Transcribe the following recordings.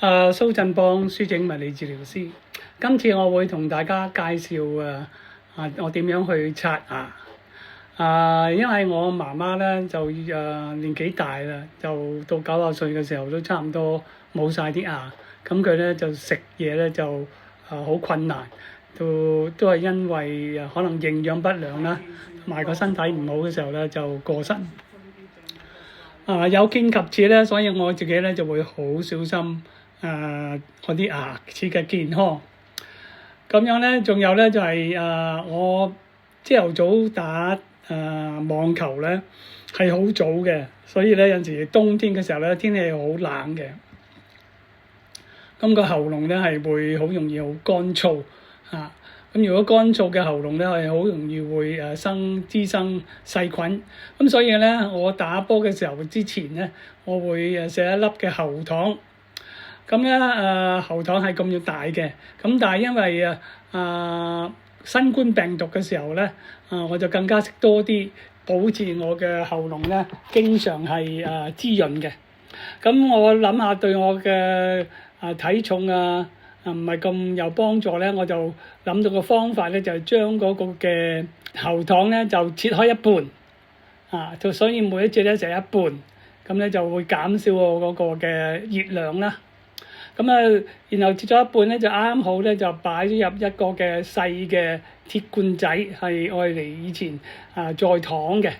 蘇振邦書整物理治療師，今次我會同大家介紹我點樣去刷牙。因為我媽媽咧就年紀大啦，就到90歲嘅時候都差唔多冇晒啲牙，咁佢咧就食嘢咧就好困難，都係因為可能營養不良啦，同埋個身體唔好嘅時候咧就過身。有見及此咧，所以我自己咧就會好小心我啲牙齒嘅健康。咁樣咧，仲有咧就係我朝頭早打網球咧係好早嘅，所以咧有陣時冬天嘅時候咧天氣好冷嘅，咁個喉嚨咧係會好容易好乾燥嚇。咁如果乾燥嘅喉嚨咧係好容易會滋生細菌，咁所以咧我打波嘅時候之前咧，我會食一粒嘅喉糖。咁咧喉糖係咁要大嘅，咁但係因為新冠病毒嘅時候咧，我就更加食多啲，保持我嘅喉嚨咧經常係滋潤嘅。咁我諗下對我嘅體重唔係咁有幫助咧，我就諗到個方法咧，就係將嗰個嘅喉糖咧就切開一半，就所以每一隻咧食一半，咁咧就會減少我嗰個嘅熱量啦。咁然後切咗一半咧就啱好咧就擺咗入一個嘅細嘅鐵罐仔，係愛嚟以前載糖嘅。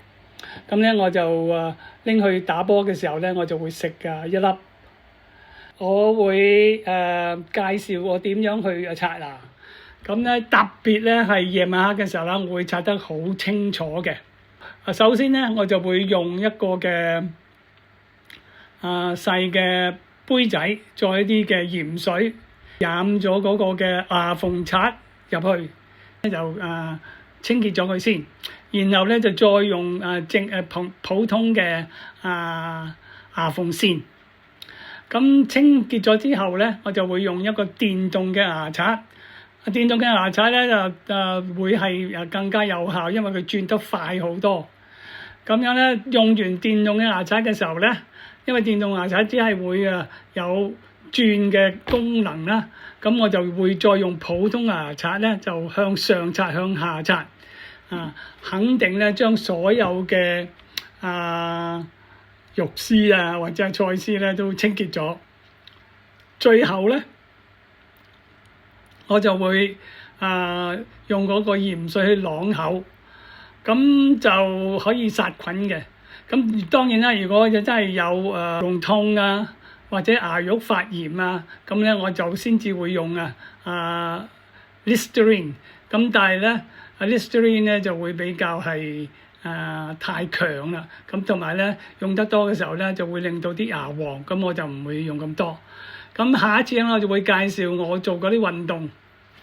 咁咧我就拎去打波嘅時候咧，我就會食一粒。我會介紹我點樣去刷牙。咁咧特別咧係夜晚黑嘅時候啦，我會刷得好清楚嘅。首先咧我就會用一個嘅細嘅杯仔，再一啲嘅鹽水飲咗嗰個嘅牙縫刷入去，就清潔咗佢先。然後咧就再用普通嘅牙縫線。咁清潔咗之後咧，我就會用一個電動嘅牙刷。電動嘅牙刷咧就會係更加有效，因為佢轉得快好多。咁樣咧用完電動嘅牙刷嘅時候咧，因為電動牙刷只係會有轉嘅功能啦，咁我就會再用普通牙刷咧就向上刷向下刷，肯定咧將所有嘅肉絲或者係菜絲咧都清潔咗。最後咧我就會用嗰個鹽水去啷口，咁就可以殺菌嘅。咁當然啦，如果真係有嚨痛或者牙肉發炎咁咧我就先至會用Listerine。咁但係咧Listerine 咧就會比較係太強啦，咁同埋咧用得多嘅時候咧就會令到啲牙黃，咁我就唔會用咁多。咁下一次咧我就會介紹我做嗰啲運動。